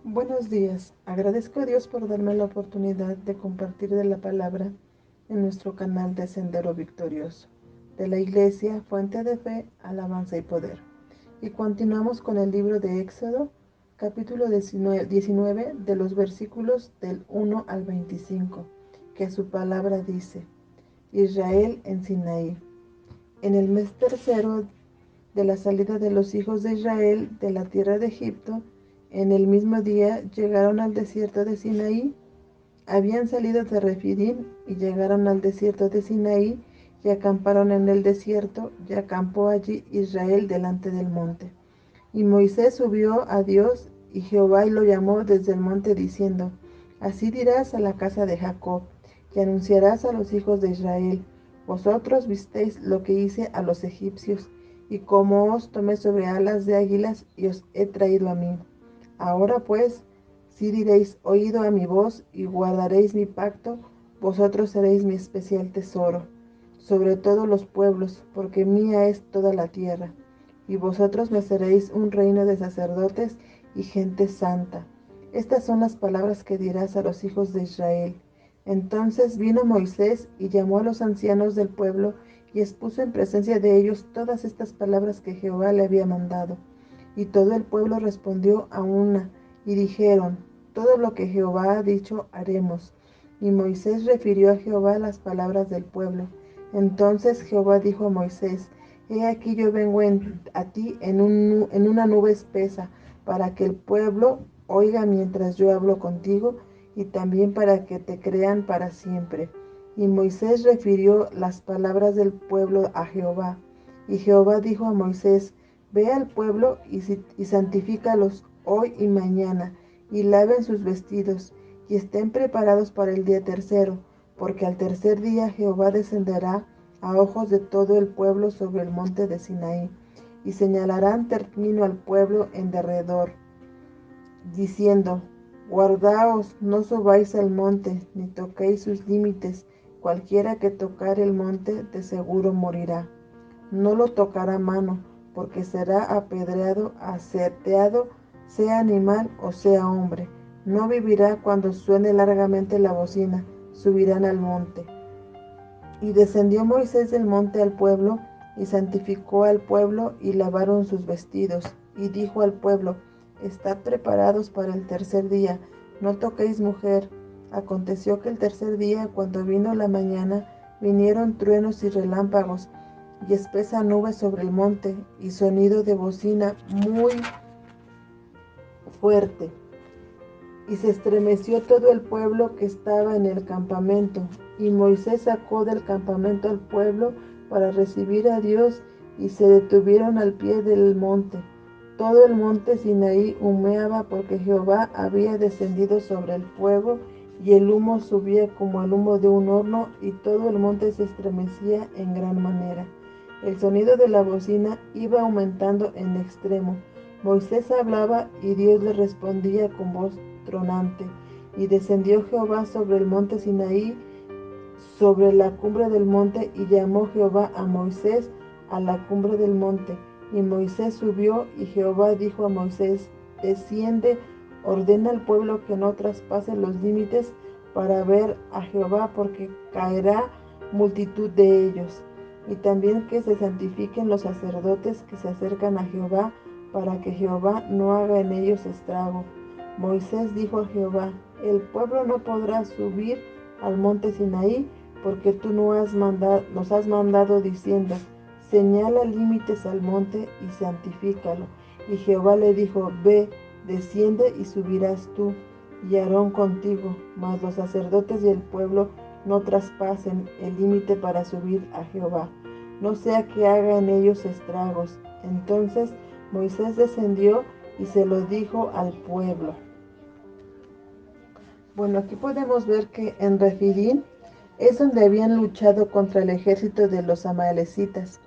Buenos días. Agradezco a Dios por darme la oportunidad de compartir de la palabra en nuestro canal de Sendero Victorioso, de la Iglesia Fuente de Fe, Alabanza y Poder. Y continuamos con el libro de Éxodo, capítulo 19, de los versículos del 1 al 25, que su palabra dice: Israel en Sinaí. En el mes tercero de la salida de los hijos de Israel de la tierra de Egipto, en el mismo día llegaron al desierto de Sinaí. Habían salido de Refidim y llegaron al desierto de Sinaí y acamparon en el desierto, y acampó allí Israel delante del monte. Y Moisés subió a Dios, y Jehová lo llamó desde el monte diciendo: Así dirás a la casa de Jacob, y anunciarás a los hijos de Israel: Vosotros visteis lo que hice a los egipcios, y cómo os tomé sobre alas de águilas, y os he traído a mí. Ahora pues, si diréis oído a mi voz, y guardaréis mi pacto, vosotros seréis mi especial tesoro sobre todos los pueblos, porque mía es toda la tierra. Y vosotros me seréis un reino de sacerdotes y gente santa. Estas son las palabras que dirás a los hijos de Israel. Entonces vino Moisés y llamó a los ancianos del pueblo y expuso en presencia de ellos todas estas palabras que Jehová le había mandado. Y todo el pueblo respondió a una, y dijeron: Todo lo que Jehová ha dicho haremos. Y Moisés refirió a Jehová las palabras del pueblo. Entonces Jehová dijo a Moisés: He aquí yo vengo a ti en una nube espesa, para que el pueblo oiga mientras yo hablo contigo, y también para que te crean para siempre. Y Moisés refirió las palabras del pueblo a Jehová. Y Jehová dijo a Moisés: Ve al pueblo y santifícalos hoy y mañana, y laven sus vestidos, y estén preparados para el día tercero, porque al tercer día Jehová descenderá a ojos de todo el pueblo sobre el monte de Sinaí, y señalarán término al pueblo en derredor, diciendo: Guardaos, no subáis al monte, ni toquéis sus límites. Cualquiera que tocare el monte, de seguro morirá. No lo tocará mano, porque será apedreado, aseteado, sea animal o sea hombre. No vivirá cuando suene largamente la bocina. Subirán al monte. Y descendió Moisés del monte al pueblo, y santificó al pueblo, y lavaron sus vestidos. Y dijo al pueblo: Estad preparados para el tercer día, no toquéis mujer. Aconteció que el tercer día, cuando vino la mañana, vinieron truenos y relámpagos, y espesa nube sobre el monte, y sonido de bocina muy fuerte. Y se estremeció todo el pueblo que estaba en el campamento. Y Moisés sacó del campamento al pueblo para recibir a Dios, y se detuvieron al pie del monte. Todo el monte Sinaí humeaba, porque Jehová había descendido sobre el fuego, y el humo subía como el humo de un horno, y todo el monte se estremecía en gran manera. El sonido de la bocina iba aumentando en extremo. Moisés hablaba, y Dios le respondía con voz tronante. Y descendió Jehová sobre el monte Sinaí, sobre la cumbre del monte, y llamó Jehová a Moisés a la cumbre del monte. Y Moisés subió, y Jehová dijo a Moisés: Desciende, ordena al pueblo que no traspase los límites para ver a Jehová, porque caerá multitud de ellos. Y también que se santifiquen los sacerdotes que se acercan a Jehová, para que Jehová no haga en ellos estrago. Moisés dijo a Jehová: El pueblo no podrá subir al monte Sinaí, porque tú nos has mandado diciendo: Señala límites al monte y santifícalo. Y Jehová le dijo: Ve, desciende y subirás tú, y Aarón contigo, mas los sacerdotes y el pueblo no traspasen el límite para subir a Jehová, no sea que haga en ellos estragos. Entonces Moisés descendió y se lo dijo al pueblo. Bueno, aquí podemos ver que en Refidim es donde habían luchado contra el ejército de los amalecitas,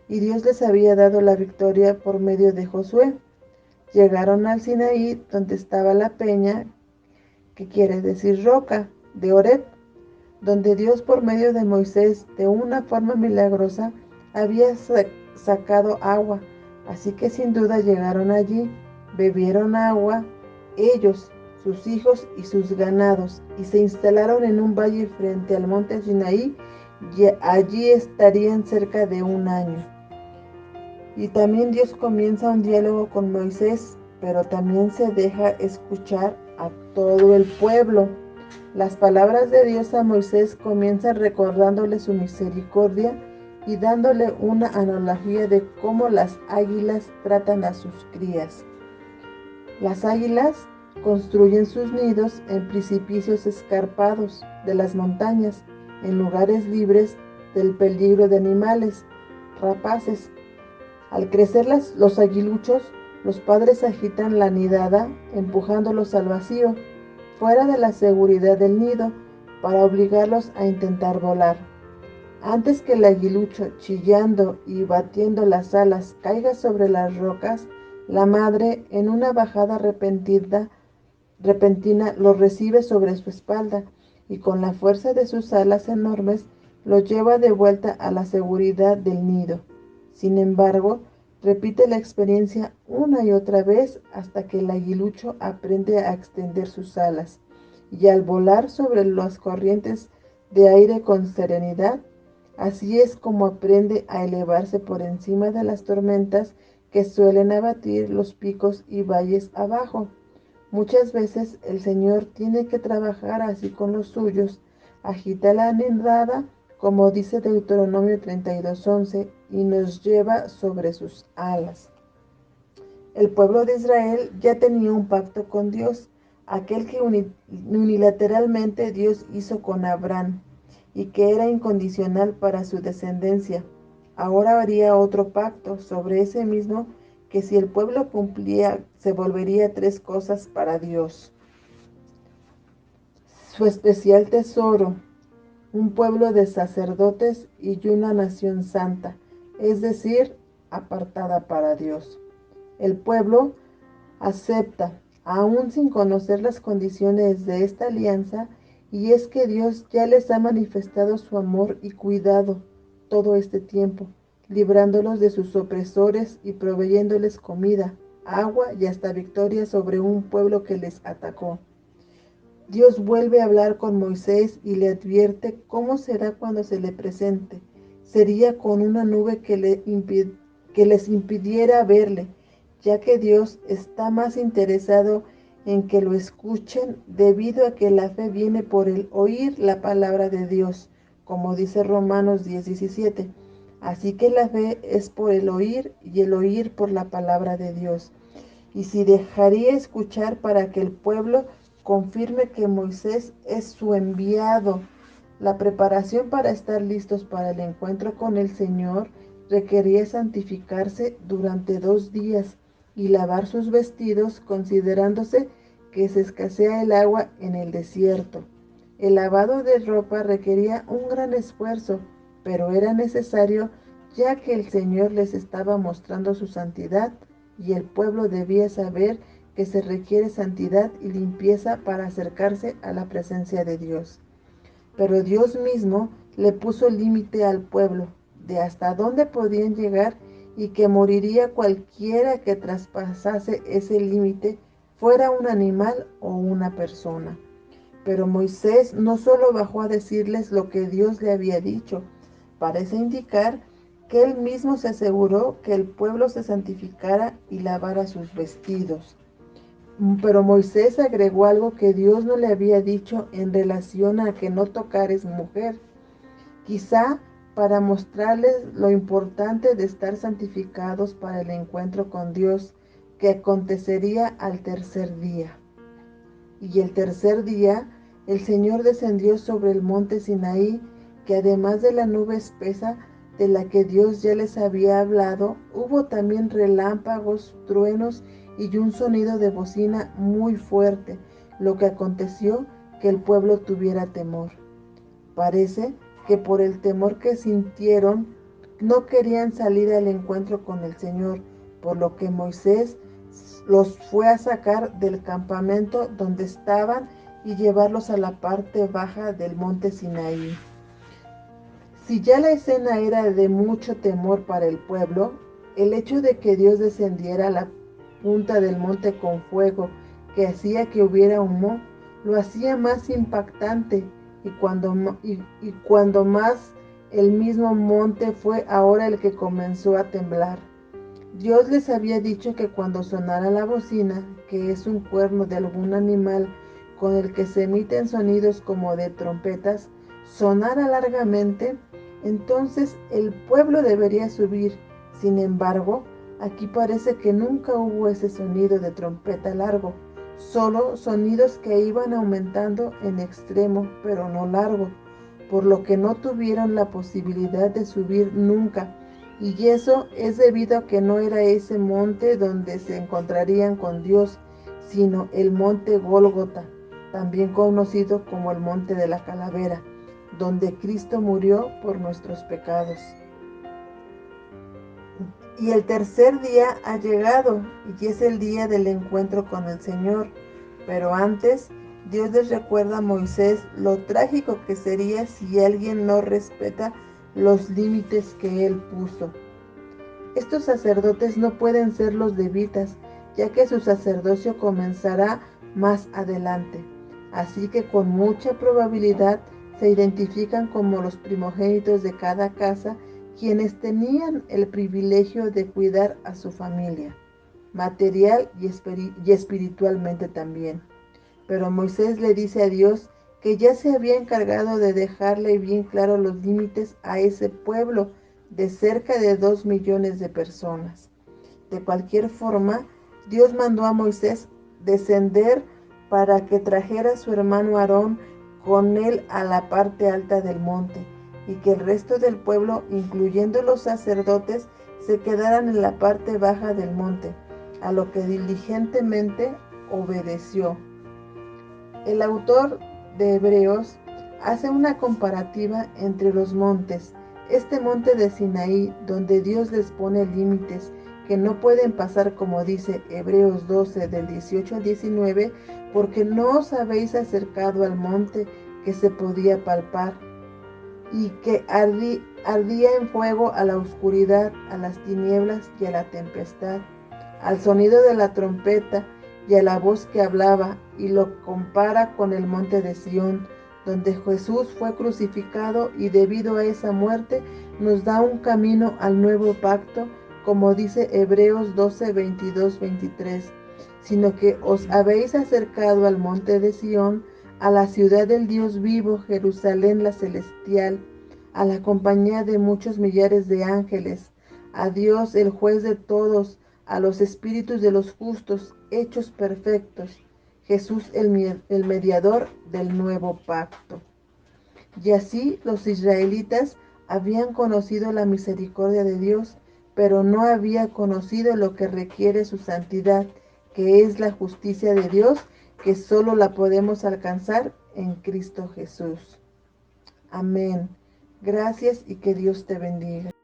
y Dios les había dado la victoria por medio de Josué. Llegaron al Sinaí, donde estaba la peña, que quiere decir roca, de Oreb, donde Dios por medio de Moisés, de una forma milagrosa, había sacado agua. Así que sin duda llegaron allí, bebieron agua, ellos, sus hijos y sus ganados, y se instalaron en un valle frente al monte Sinaí, y allí estarían cerca de un año. Y también Dios comienza un diálogo con Moisés, pero también se deja escuchar a todo el pueblo. Las palabras de Dios a Moisés comienzan recordándole su misericordia y dándole una analogía de cómo las águilas tratan a sus crías. Las águilas construyen sus nidos en precipicios escarpados de las montañas, en lugares libres del peligro de animales rapaces. Al crecer los aguiluchos, los padres agitan la nidada, empujándolos al vacío, fuera de la seguridad del nido, para obligarlos a intentar volar. Antes que el aguilucho, chillando y batiendo las alas, caiga sobre las rocas, la madre, en una bajada repentina, lo recibe sobre su espalda y con la fuerza de sus alas enormes lo lleva de vuelta a la seguridad del nido. Sin embargo, repite la experiencia una y otra vez hasta que el aguilucho aprende a extender sus alas y al volar sobre las corrientes de aire con serenidad, así es como aprende a elevarse por encima de las tormentas que suelen abatir los picos y valles abajo. Muchas veces el Señor tiene que trabajar así con los suyos, agita la nidada, como dice Deuteronomio 32:11, y nos lleva sobre sus alas. El pueblo de Israel ya tenía un pacto con Dios, aquel que unilateralmente Dios hizo con Abraham y que era incondicional para su descendencia. Ahora haría otro pacto sobre ese mismo que si el pueblo cumplía se volvería tres cosas para Dios. Su especial tesoro, un pueblo de sacerdotes y una nación santa, es decir, apartada para Dios. El pueblo acepta, aún sin conocer las condiciones de esta alianza, y es que Dios ya les ha manifestado su amor y cuidado todo este tiempo, librándolos de sus opresores y proveyéndoles comida, agua y hasta victoria sobre un pueblo que les atacó. Dios vuelve a hablar con Moisés y le advierte cómo será cuando se le presente. Sería con una nube que les impidiera verle, ya que Dios está más interesado en que lo escuchen debido a que la fe viene por el oír la palabra de Dios, como dice Romanos 10:17. Así que la fe es por el oír y el oír por la palabra de Dios. Y si dejaría escuchar para que el pueblo confirme que Moisés es su enviado. La preparación para estar listos para el encuentro con el Señor requería santificarse durante 2 días y lavar sus vestidos, considerándose que se escasea el agua en el desierto. El lavado de ropa requería un gran esfuerzo, pero era necesario ya que el Señor les estaba mostrando su santidad y el pueblo debía saber que se requiere santidad y limpieza para acercarse a la presencia de Dios. Pero Dios mismo le puso límite al pueblo de hasta dónde podían llegar y que moriría cualquiera que traspasase ese límite, fuera un animal o una persona. Pero Moisés no solo bajó a decirles lo que Dios le había dicho, parece indicar que él mismo se aseguró que el pueblo se santificara y lavara sus vestidos. Pero Moisés agregó algo que Dios no le había dicho en relación a que no tocares mujer, quizá para mostrarles lo importante de estar santificados para el encuentro con Dios, que acontecería al tercer día. Y el tercer día, el Señor descendió sobre el monte Sinaí, que además de la nube espesa de la que Dios ya les había hablado, hubo también relámpagos, truenos y un sonido de bocina muy fuerte, lo que aconteció que el pueblo tuviera temor. Parece que por el temor que sintieron, no querían salir al encuentro con el Señor, por lo que Moisés los fue a sacar del campamento donde estaban y llevarlos a la parte baja del monte Sinaí. Si ya la escena era de mucho temor para el pueblo, el hecho de que Dios descendiera a la punta del monte con fuego, que hacía que hubiera humo, lo hacía más impactante, y cuando más el mismo monte fue ahora el que comenzó a temblar. Dios les había dicho que cuando sonara la bocina, que es un cuerno de algún animal con el que se emiten sonidos como de trompetas, sonara largamente, entonces el pueblo debería subir. Sin embargo, aquí parece que nunca hubo ese sonido de trompeta largo, solo sonidos que iban aumentando en extremo, pero no largo, por lo que no tuvieron la posibilidad de subir nunca. Y eso es debido a que no era ese monte donde se encontrarían con Dios, sino el monte Gólgota, también conocido como el monte de la calavera, donde Cristo murió por nuestros pecados. Y el tercer día ha llegado, y es el día del encuentro con el Señor. Pero antes, Dios les recuerda a Moisés lo trágico que sería si alguien no respeta los límites que él puso. Estos sacerdotes no pueden ser los levitas, ya que su sacerdocio comenzará más adelante. Así que con mucha probabilidad se identifican como los primogénitos de cada casa, quienes tenían el privilegio de cuidar a su familia, material y espiritualmente también. Pero Moisés le dice a Dios que ya se había encargado de dejarle bien claro los límites a ese pueblo de cerca de 2 millones de personas. De cualquier forma, Dios mandó a Moisés descender para que trajera a su hermano Aarón con él a la parte alta del monte, y que el resto del pueblo, incluyendo los sacerdotes, se quedaran en la parte baja del monte, a lo que diligentemente obedeció. El autor de Hebreos hace una comparativa entre los montes. Este monte de Sinaí, donde Dios les pone límites que no pueden pasar, como dice Hebreos 12 del 18 al 19, porque no os habéis acercado al monte que se podía palpar y que ardía en fuego, a la oscuridad, a las tinieblas y a la tempestad, al sonido de la trompeta y a la voz que hablaba, y lo compara con el monte de Sión, donde Jesús fue crucificado, y debido a esa muerte nos da un camino al nuevo pacto, como dice Hebreos 12, 22, 23, sino que os habéis acercado al monte de Sión, a la ciudad del Dios vivo, Jerusalén la celestial, a la compañía de muchos millares de ángeles, a Dios el juez de todos, a los espíritus de los justos hechos perfectos, Jesús el mediador del nuevo pacto. Y así los israelitas habían conocido la misericordia de Dios, pero no habían conocido lo que requiere su santidad, que es la justicia de Dios, que solo la podemos alcanzar en Cristo Jesús. Amén. Gracias y que Dios te bendiga.